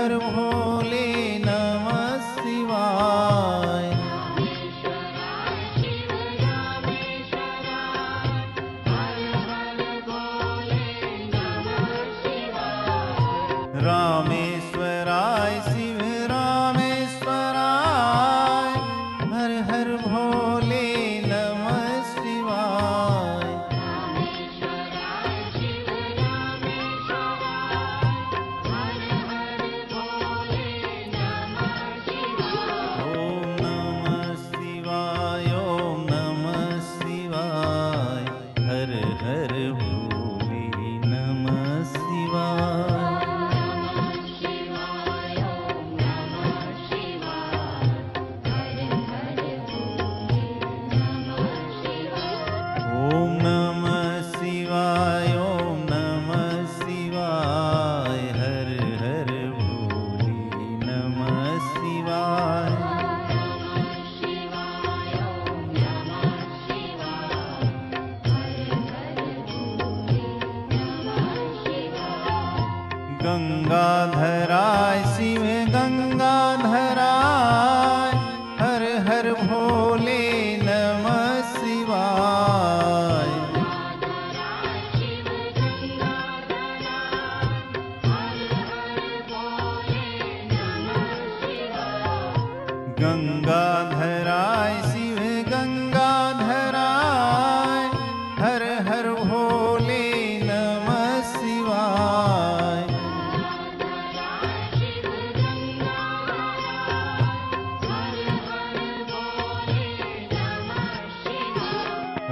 हर भोले नमः शिवाय। रामेश्वराय शिव रामेश्वराय, हर हर भोले नमः शिवाय। ओम नमः शिवाय, ओम नमः शिवाय, हर हर भोले नमः शिवाय। ओम नमः शिवाय, ओम नमः शिवाय, हर हर भोले नमः शिवाय। गंगाधराय शिव गंगाधराय, हर हर भोले नमः शिवाय। गंगाधराय शिव गंगाधराय, हर हर भोले नमः शिवाय।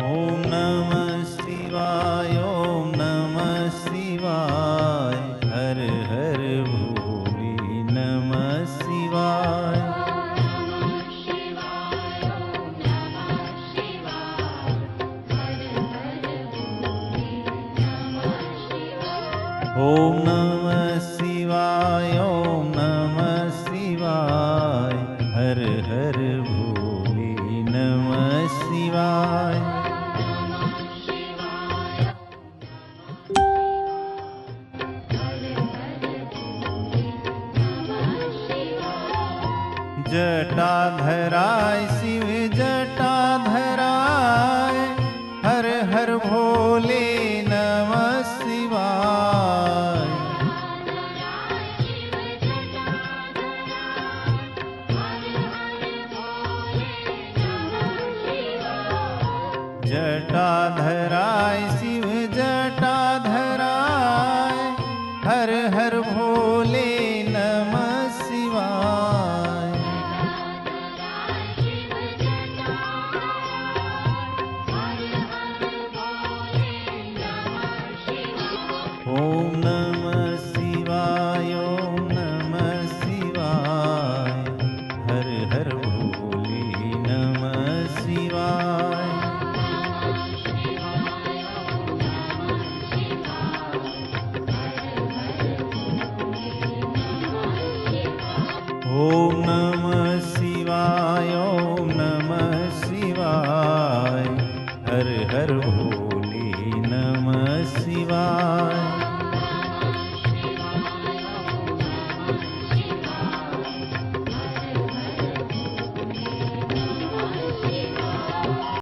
ओम नमः शिवाय, ओम नमः शिवाय, हर हर भोले नमः शिवाय। ओम नमः शिवाय, ओम नमः शिवाय, हर हर भोले नमः शिवाय। जटाधराय शिव जटाधराय, हर हर भोले नमः शिवाय। जटाधराय शिव जटाधराय, हर हर भोले नमः शिवाय। ओम नमः शिवाय, ओम नमः शिवाय, हर हर भोले नमः शिवाय। ओम नमः शिवाय, ओम नमः शिवाय, हर हर